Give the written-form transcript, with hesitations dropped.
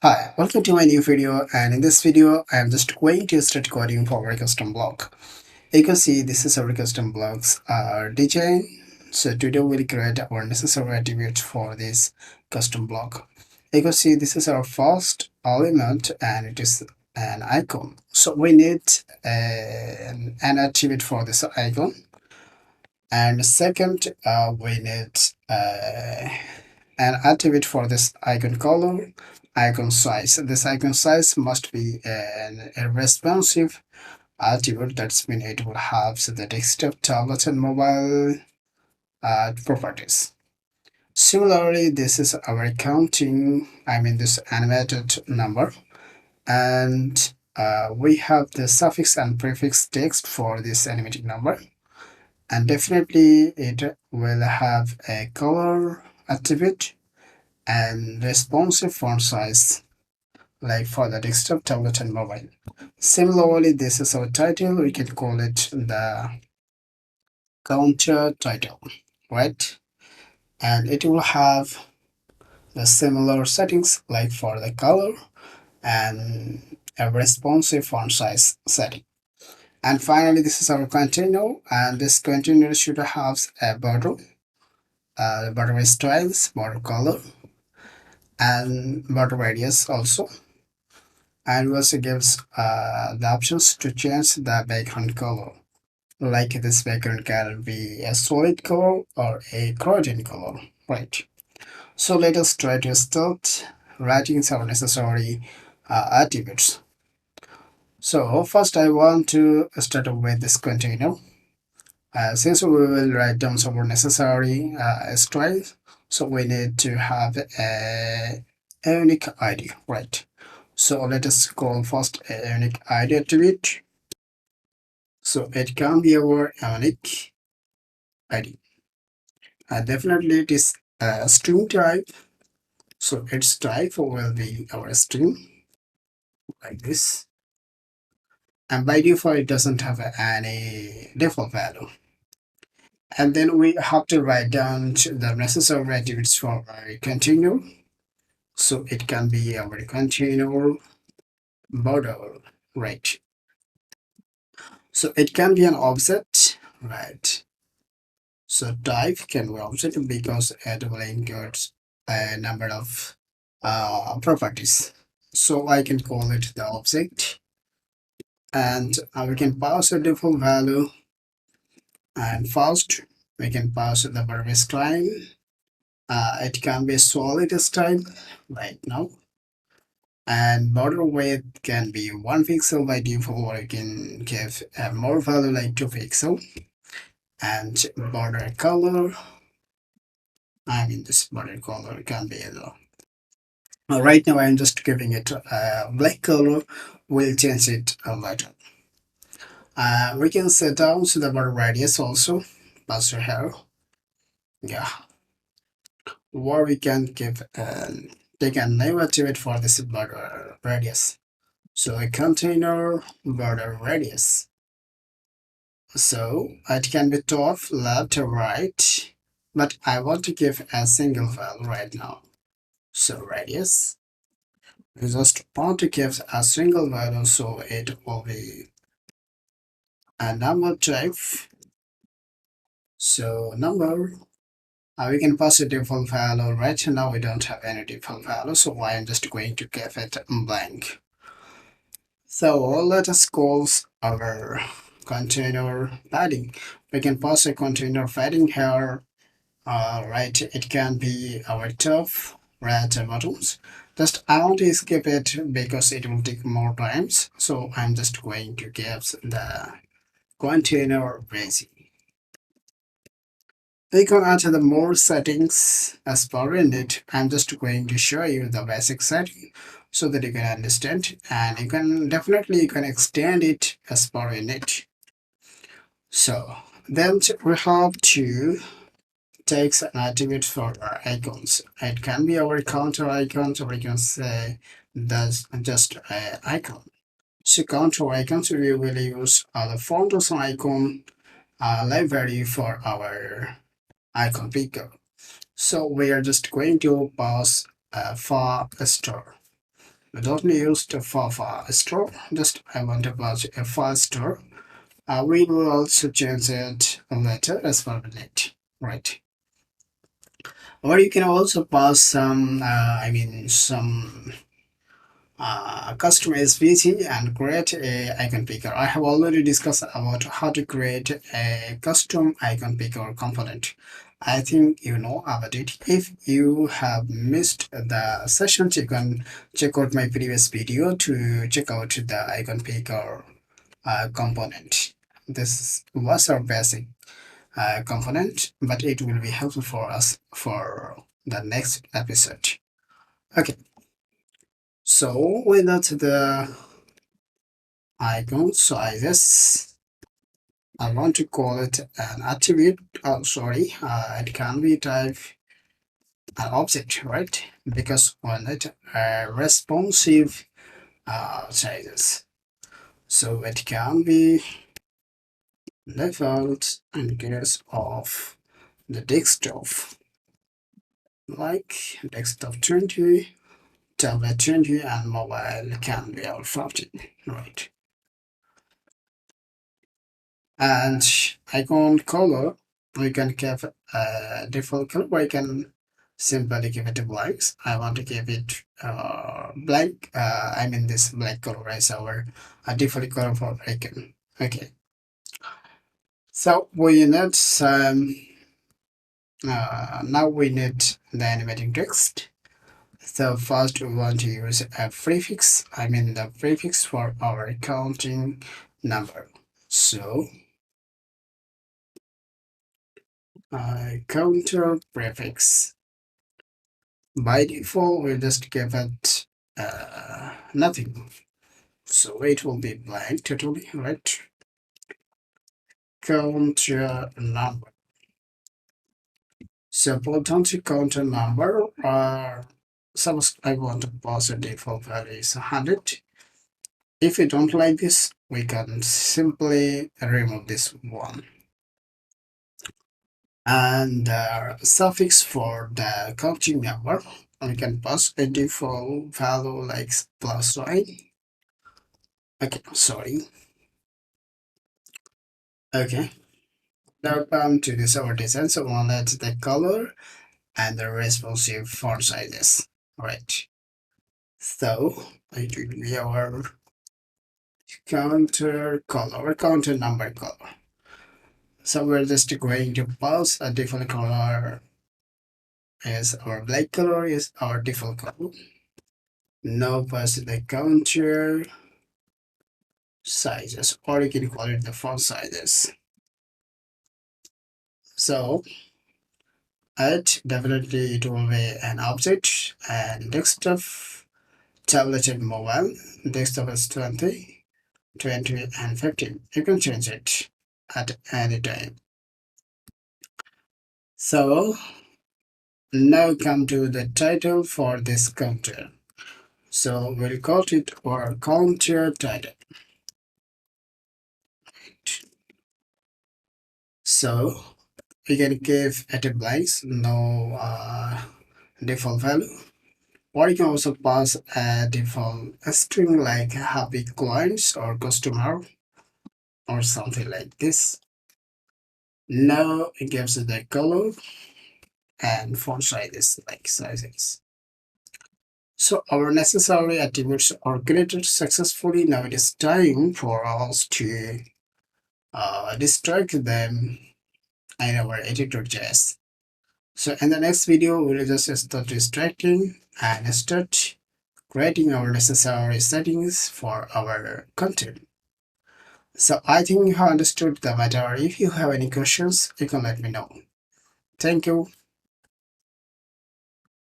Hi, welcome to my new video, and in this video I am just going to start coding for our custom block. You can see this is our custom blocks design. So today we'll create our necessary attributes for this custom block. You can see this is our first element and it is an icon. So we need an attribute for this icon, and second we need an attribute for this icon color, icon size. This icon size must be a responsive attribute. That's mean it will have the desktop, tablet, and mobile properties. Similarly, this is our counting, this animated number, and we have the suffix and prefix text for this animated number, and definitely it will have a color attribute and responsive font size like for the desktop, tablet, and mobile. Similarly, this is our title. We can call it the counter title, right? And it will have the similar settings like for the color and a responsive font size setting. And finally, this is our container, and this container should have a border, border styles, border color, and border radius also. And also gives the options to change the background color. Like this background can be a solid color or a gradient color, right? So let us try to start writing some necessary attributes. So first I want to start with this container. Since we will write down some necessary styles, so we need to have a unique ID, right? So let us call first a unique ID attribute. So it can be our unique ID. And definitely it is a string type. So its type will be our string, like this. And by default, it doesn't have any default value. And then we have to write down the necessary attributes for our container. So it can be our container border, right? So it can be an object, right? So type can be object because it will include a number of properties. So I can call it the object, and we can pass a default value, and first we can pass the verb style. It can be solid style right now, and border width can be 1 pixel by default, or you can give a more value like 2 pixel. And border color, this border color can be yellow. Right now I'm just giving it a black color. We'll change it later. We can set down to the border radius also, pass here. Yeah, or we can give take a new attribute for this border radius. So a container border radius. So it can be top, left, or right, but I want to give a single value right now. So radius, we just want to give a single value, so it will be a number type. So number, we can pass a default value. Right now we don't have any default value, so I'm just going to give it blank. So let us call our container padding. We can pass a container padding here. Right, it can be our top, right buttons. Just I want to skip it because it will take more times. So I'm just going to give the container basic. We can add the more settings as per in it. I'm just going to show you the basic setting so that you can understand, and you can definitely extend it as per in it. So then we have to takes an attribute for our icons. It can be our counter icons, or we can say that's just an icon. So counter icons, we will use the fonts icon library for our icon picker. So we are just going to pass a far store. We don't use the file store. Just I want to pass a file store. We will also change it later as per the need, right? Or you can also pass some, some customer is busy and create a icon picker. I have already discussed about how to create a custom icon picker component. I think you know about it. If you have missed the sessions, you can check out my previous video to check out the icon picker component. This was our basic component, but it will be helpful for us for the next episode. Okay, so with that the icon sizes, I want to call it an attribute. Oh, sorry, it can be type an object, right? Because on it responsive sizes, so it can be default in case of the desktop, like desktop 20, tablet 20, and mobile can be all 15, right? And icon color, we can give a default color, or I can simply give it a blanks. I want to give it blank. This black color as our default color for icon. Okay, so we need some. Now we need the animating text. So first we want to use a prefix. The prefix for our counting number. So counter prefix. By default, we'll just give it nothing. So it will be blank totally, right? Counter number. So potential counter number, suppose I want to pass a default value is 100. If we don't like this, we can simply remove this one. And the suffix for the counting number, we can pass a default value like plus sign. Okay, sorry. Okay, now come to this our design. So we'll let the color and the responsive font sizes. Right. So it will be our counter color or counter number color. So we're just going to pass a default color as our black color is our default color. Now pass the counter sizes, or you can call it the font sizes. So definitely it will be an object, and desktop, tablet and mobile. Desktop is 20, 20 and 15. You can change it at any time. So now come to the title for this counter. So we'll call it our counter title. So we can give it a blanks, no default value. Or you can also pass a default string like happy clients or customer or something like this. Now it gives it the color and font sizes like sizes. So our necessary attributes are created successfully. Now it is time for us to distract them in our editor.js. So in the next video, we'll just start distracting and start creating our necessary settings for our content. So I think you have understood the matter. If you have any questions, you can let me know. Thank you.